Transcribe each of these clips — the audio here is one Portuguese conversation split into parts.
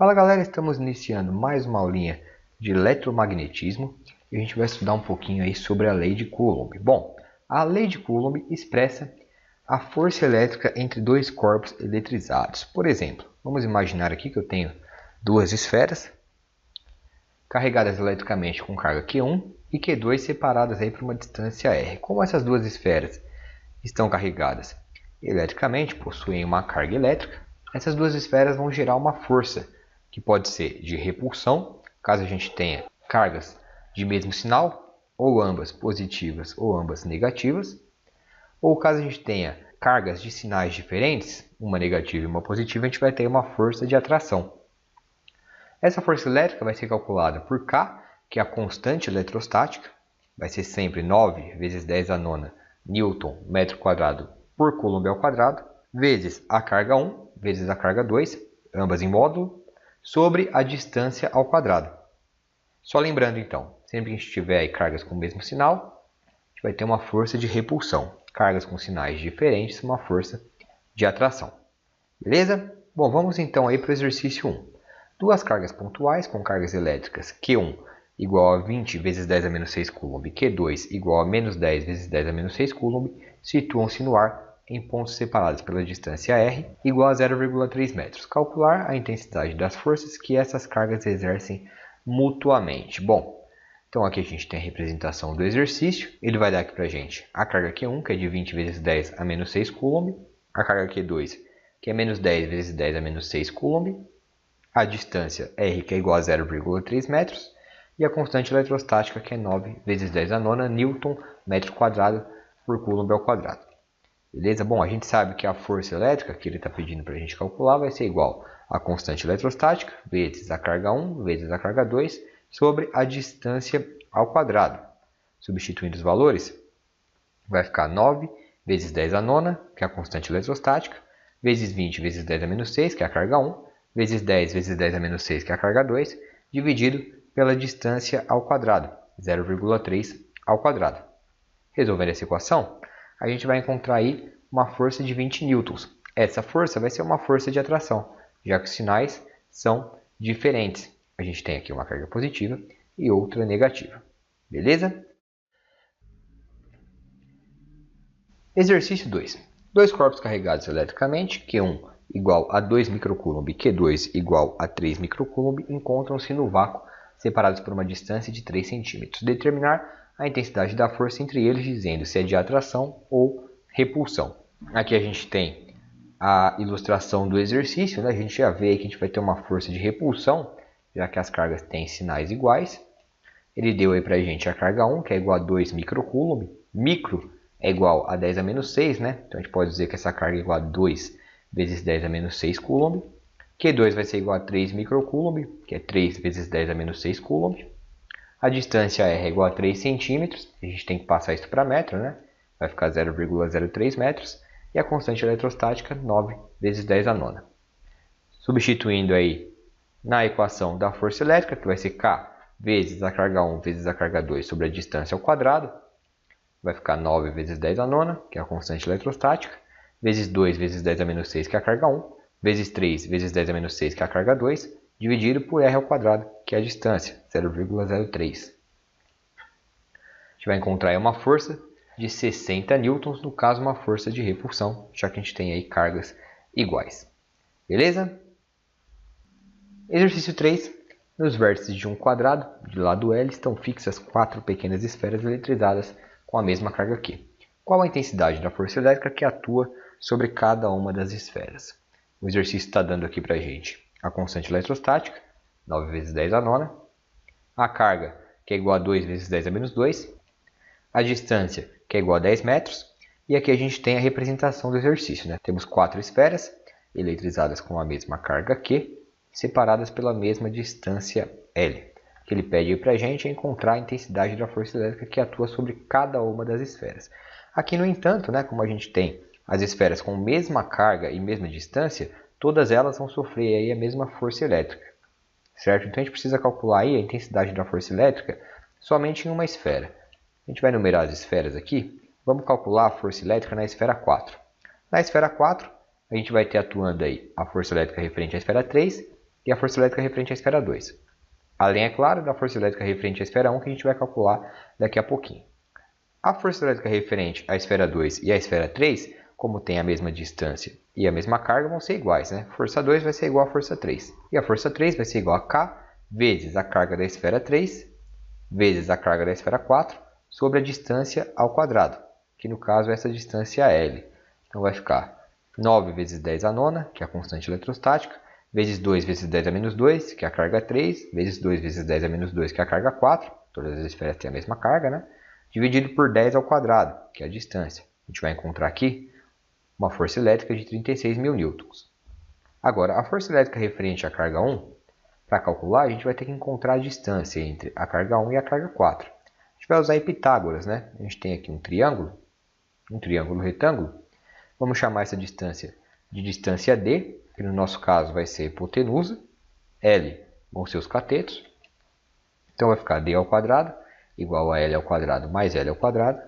Fala galera, estamos iniciando mais uma aulinha de eletromagnetismo e a gente vai estudar um pouquinho aí sobre a lei de Coulomb. Bom, a lei de Coulomb expressa a força elétrica entre dois corpos eletrizados. Por exemplo, vamos imaginar aqui que eu tenho duas esferas carregadas eletricamente com carga Q1 e Q2 separadas aí por uma distância R. Como essas duas esferas estão carregadas eletricamente, possuem uma carga elétrica, essas duas esferas vão gerar uma força que pode ser de repulsão, caso a gente tenha cargas de mesmo sinal, ou ambas positivas ou ambas negativas, ou caso a gente tenha cargas de sinais diferentes, uma negativa e uma positiva, a gente vai ter uma força de atração. Essa força elétrica vai ser calculada por K, que é a constante eletrostática, vai ser sempre 9 vezes 10 a nona Newton metro quadrado por Coulomb ao quadrado, vezes a carga 1 vezes a carga 2, ambas em módulo, sobre a distância ao quadrado. Só lembrando então, sempre que a gente tiver cargas com o mesmo sinal, a gente vai ter uma força de repulsão. Cargas com sinais diferentes, uma força de atração. Beleza? Bom, vamos então aí para o exercício 1. Duas cargas pontuais com cargas elétricas Q1 igual a 20 vezes 10 a menos 6 Coulomb, Q2 igual a menos 10 vezes 10 a menos 6 Coulomb, situam-se no ar em pontos separados pela distância R, igual a 0,3 metros. Calcular a intensidade das forças que essas cargas exercem mutuamente. Bom, então aqui a gente tem a representação do exercício. Ele vai dar aqui para a gente a carga Q1, que é de 20 vezes 10 a menos 6 Coulomb, a carga Q2, que é menos 10 vezes 10 a menos 6 Coulomb, a distância R, que é igual a 0,3 metros, e a constante eletrostática, que é 9 vezes 10 a nona Newton metro quadrado por Coulomb ao quadrado. Beleza? Bom, a gente sabe que a força elétrica que ele está pedindo para a gente calcular vai ser igual a constante eletrostática vezes a carga 1 vezes a carga 2 sobre a distância ao quadrado. Substituindo os valores, vai ficar 9 vezes 10 a nona, que é a constante eletrostática, vezes 20 vezes 10 a menos 6, que é a carga 1, vezes 10 vezes 10 a menos 6, que é a carga 2, dividido pela distância ao quadrado, 0,3 ao quadrado. Resolvendo essa equação, a gente vai encontrar aí uma força de 20 newtons. Essa força vai ser uma força de atração, já que os sinais são diferentes. A gente tem aqui uma carga positiva e outra negativa. Beleza? Exercício 2. Dois corpos carregados eletricamente, Q1 igual a 2 microcoulomb e Q2 igual a 3 microcoulomb, encontram-se no vácuo, separados por uma distância de 3 cm. Determinar a intensidade da força entre eles, dizendo se é de atração ou repulsão. Aqui a gente tem a ilustração do exercício, né? A gente já vê que a gente vai ter uma força de repulsão, já que as cargas têm sinais iguais. Ele deu aí para a gente a carga 1, que é igual a 2 microcoulomb. Micro é igual a 10 a menos 6, né? Então a gente pode dizer que essa carga é igual a 2 vezes 10 a menos 6 coulomb. Q2 vai ser igual a 3 microcoulomb, que é 3 vezes 10 a menos 6 coulomb. A distância R é igual a 3 centímetros, a gente tem que passar isso para metro, né? Vai ficar 0,03 metros. E a constante eletrostática, 9 vezes 10 a nona. Substituindo aí na equação da força elétrica, que vai ser K vezes a carga 1 vezes a carga 2 sobre a distância ao quadrado. Vai ficar 9 vezes 10 a nona, que é a constante eletrostática, vezes 2 vezes 10 a menos 6, que é a carga 1, vezes 3 vezes 10 a menos 6, que é a carga 2, dividido por R ao quadrado, que é a distância, 0,03. A gente vai encontrar aí uma força de 60 newtons, no caso uma força de repulsão, já que a gente tem aí cargas iguais. Beleza? Exercício 3. Nos vértices de um quadrado, de lado L, estão fixas 4 pequenas esferas eletrizadas com a mesma carga Q. Qual a intensidade da força elétrica que atua sobre cada uma das esferas? O exercício está dando aqui para a gente a constante eletrostática, 9 vezes 10 a nona, a carga, que é igual a 2 vezes 10 a menos 2, a distância, que é igual a 10 metros, e aqui a gente tem a representação do exercício, né? Temos 4 esferas eletrizadas com a mesma carga Q, separadas pela mesma distância L. O que ele pede para a gente é encontrar a intensidade da força elétrica que atua sobre cada uma das esferas. Aqui, no entanto, né, como a gente tem as esferas com a mesma carga e mesma distância, todas elas vão sofrer aí a mesma força elétrica, certo? Então a gente precisa calcular aí a intensidade da força elétrica somente em uma esfera. A gente vai numerar as esferas aqui. Vamos calcular a força elétrica na esfera 4. Na esfera 4, a gente vai ter atuando aí a força elétrica referente à esfera 3 e a força elétrica referente à esfera 2. Além, é claro, da força elétrica referente à esfera 1, que a gente vai calcular daqui a pouquinho. A força elétrica referente à esfera 2 e à esfera 3, como tem a mesma distância e a mesma carga, vão ser iguais, né? Força 2 vai ser igual a força 3. E a força 3 vai ser igual a K vezes a carga da esfera 3 vezes a carga da esfera 4 sobre a distância ao quadrado, que no caso é essa distância L. Então vai ficar 9 vezes 10 a nona, que é a constante eletrostática, vezes 2 vezes 10 a menos 2, que é a carga 3, vezes 2 vezes 10 a menos 2, que é a carga 4, todas as esferas têm a mesma carga, né? Dividido por 10 ao quadrado, que é a distância. A gente vai encontrar aqui uma força elétrica de 36.000 newtons. Agora, a força elétrica referente à carga 1, para calcular, a gente vai ter que encontrar a distância entre a carga 1 e a carga 4. A gente vai usar Pitágoras, né? A gente tem aqui um triângulo retângulo. Vamos chamar essa distância de distância D, que no nosso caso vai ser a hipotenusa. L vão ser os catetos. Então vai ficar D ao quadrado igual a L ao quadrado mais L ao quadrado.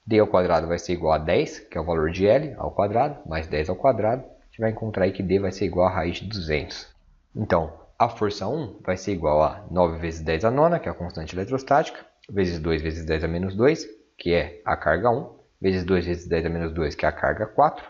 D ao quadrado vai ser igual a 10, que é o valor de L ao quadrado, mais 10 ao quadrado. A gente vai encontrar aí que D vai ser igual a raiz de 200. Então, a força 1 vai ser igual a 9 vezes 10 a nona, que é a constante eletrostática, vezes 2 vezes 10 a menos 2, que é a carga 1, vezes 2 vezes 10 a menos 2, que é a carga 4,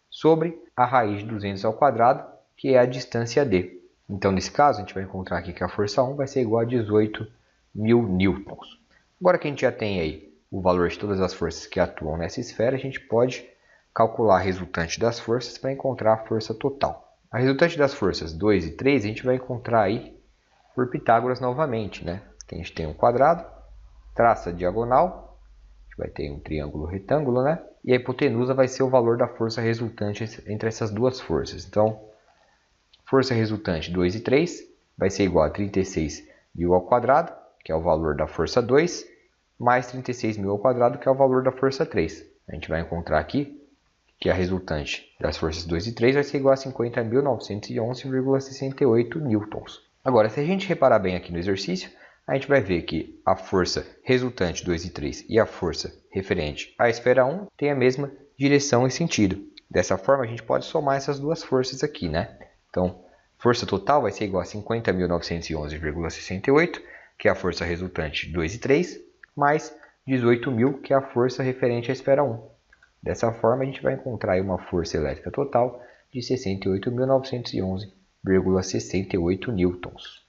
sobre a raiz de 200 ao quadrado, que é a distância D. Então, nesse caso, a gente vai encontrar aqui que a força 1 vai ser igual a 18.000 newtons. Agora que a gente já tem aí o valor de todas as forças que atuam nessa esfera, a gente pode calcular a resultante das forças para encontrar a força total. A resultante das forças 2 e 3 a gente vai encontrar aí por Pitágoras novamente, né? A gente tem um quadrado, traça a diagonal, a gente vai ter um triângulo retângulo, né? E a hipotenusa vai ser o valor da força resultante entre essas duas forças. Então, força resultante 2 e 3 vai ser igual a 36.000 ao quadrado, que é o valor da força 2, mais 36.000 ao quadrado, que é o valor da força 3. A gente vai encontrar aqui que a resultante das forças 2 e 3 vai ser igual a 50.911,68 newtons. Agora, se a gente reparar bem aqui no exercício, a gente vai ver que a força resultante 2 e 3 e a força referente à esfera 1 têm a mesma direção e sentido. Dessa forma, a gente pode somar essas duas forças aqui, né? Então, força total vai ser igual a 50.911,68, que é a força resultante 2 e 3, mais 18.000, que é a força referente à esfera 1. Dessa forma, a gente vai encontrar aí uma força elétrica total de 68.911,68 newtons.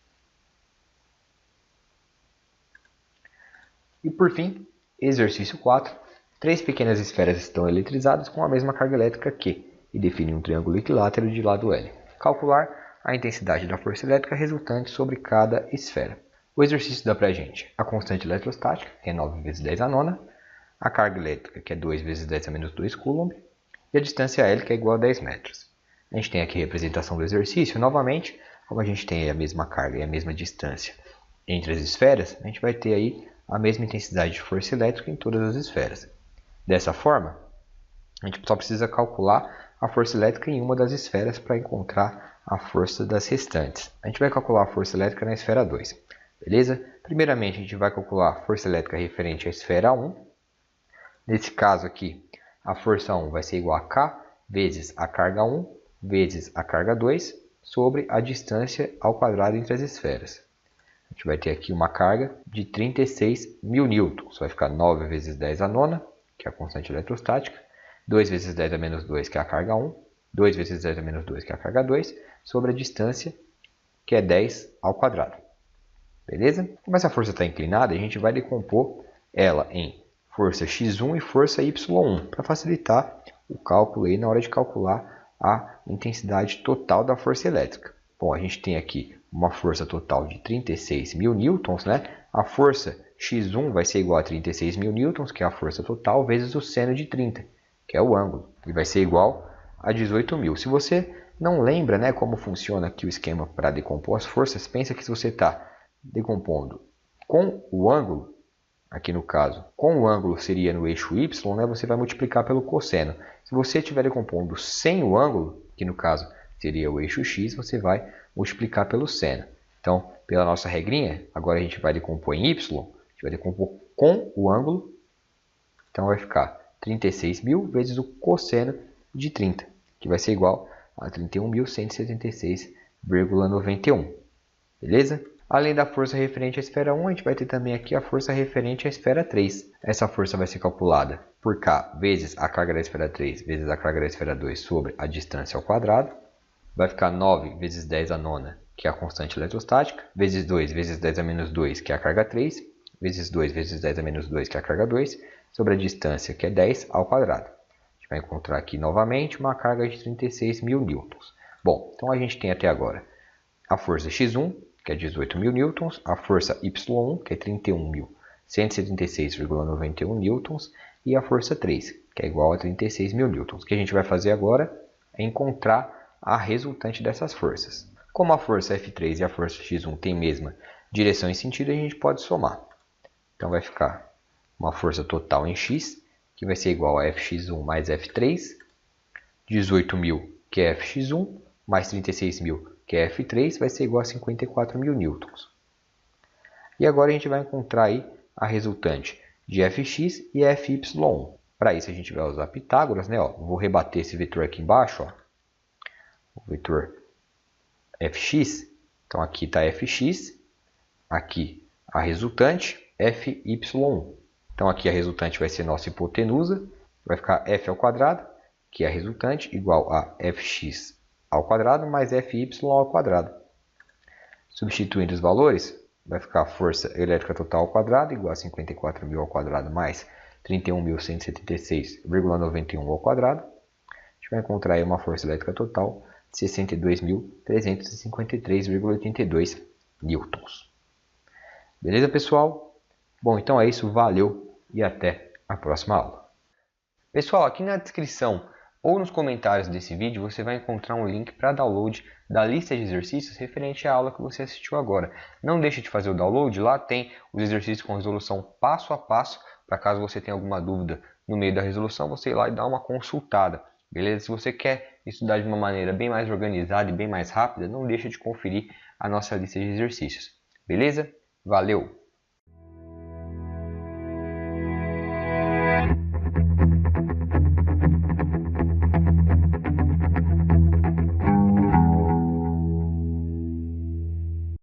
E por fim, exercício 4. 3 pequenas esferas estão eletrizadas com a mesma carga elétrica Q e definem um triângulo equilátero de lado L. Calcular a intensidade da força elétrica resultante sobre cada esfera. O exercício dá para a gente a constante eletrostática, que é 9 vezes 10 a nona, a carga elétrica, que é 2 vezes 10 a menos 2 coulomb, e a distância L, que é igual a 10 metros. A gente tem aqui a representação do exercício. Novamente, como a gente tem a mesma carga e a mesma distância entre as esferas, a gente vai ter aí a mesma intensidade de força elétrica em todas as esferas. Dessa forma, a gente só precisa calcular a força elétrica em uma das esferas para encontrar a força das restantes. A gente vai calcular a força elétrica na esfera 2. Beleza? Primeiramente, a gente vai calcular a força elétrica referente à esfera 1. Nesse caso aqui, a força 1 vai ser igual a K vezes a carga 1 vezes a carga 2 sobre a distância ao quadrado entre as esferas. A gente vai ter aqui uma carga de 36.000 newtons. Vai ficar 9 vezes 10 a nona, que é a constante eletrostática, 2 vezes 10 a menos 2, que é a carga 1, 2 vezes 10 a menos 2, que é a carga 2, sobre a distância, que é 10 ao quadrado. Beleza? Como essa força está inclinada, a gente vai decompor ela em força x1 e força y1, para facilitar o cálculo aí na hora de calcular a intensidade total da força elétrica. Bom, a gente tem aqui uma força total de 36.000 newtons, né? A força x1 vai ser igual a 36.000 newtons, que é a força total, vezes o seno de 30, que é o ângulo, e vai ser igual a 18.000. Se você não lembra, né, como funciona aqui o esquema para decompor as forças, pensa que se você está decompondo com o ângulo, aqui no caso, com o ângulo seria no eixo y, né, você vai multiplicar pelo cosseno. Se você estiver decompondo sem o ângulo, que no caso seria o eixo x, você vai multiplicar pelo seno. Então, pela nossa regrinha, agora a gente vai decompor em y, a gente vai decompor com o ângulo, então vai ficar 36.000 vezes o cosseno de 30, que vai ser igual a 31.176,5 36.336,91. Beleza? Além da força referente à esfera 1, a gente vai ter também aqui a força referente à esfera 3. Essa força vai ser calculada por K vezes a carga da esfera 3 vezes a carga da esfera 2 sobre a distância ao quadrado. Vai ficar 9 vezes 10 a nona, que é a constante eletrostática, vezes 2 vezes 10 a menos 2, que é a carga 3, vezes 2 vezes 10 a menos 2, que é a carga 2, sobre a distância, que é 10 ao quadrado. A gente vai encontrar aqui novamente uma carga de 36.000 newtons. Bom, então a gente tem até agora a força X1, que é 18.000 newtons, a força Y1, que é 31.176,91 newtons, e a força 3, que é igual a 36.000 newtons. O que a gente vai fazer agora é encontrar a resultante dessas forças. Como a força F3 e a força X1 têm mesma direção e sentido, a gente pode somar. Então vai ficar uma força total em X, que vai ser igual a Fx1 mais F3, 18.000, que é Fx1, mais 36.000, que é F3, vai ser igual a 54.000 newtons. E agora a gente vai encontrar aí a resultante de Fx e Fy. Para isso a gente vai usar Pitágoras, né? Vou rebater esse vetor aqui embaixo, o vetor Fx. Então aqui está Fx, aqui a resultante Fy. Então aqui a resultante vai ser nossa hipotenusa, vai ficar f ao quadrado, que é a resultante, igual a Fx ao quadrado mais Fy ao quadrado. Substituindo os valores, vai ficar a força elétrica total ao quadrado igual a 54.000 ao quadrado mais 31.176,91 ao quadrado. A gente vai encontrar aí uma força elétrica total de 62.353,82 newtons. Beleza, pessoal? Bom, então é isso. Valeu e até a próxima aula. Pessoal, aqui na descrição ou nos comentários desse vídeo você vai encontrar um link para download da lista de exercícios referente à aula que você assistiu agora. Não deixe de fazer o download, lá tem os exercícios com resolução passo a passo, para caso você tenha alguma dúvida no meio da resolução, você ir lá e dar uma consultada. Beleza? Se você quer estudar de uma maneira bem mais organizada e bem mais rápida, não deixe de conferir a nossa lista de exercícios. Beleza? Valeu!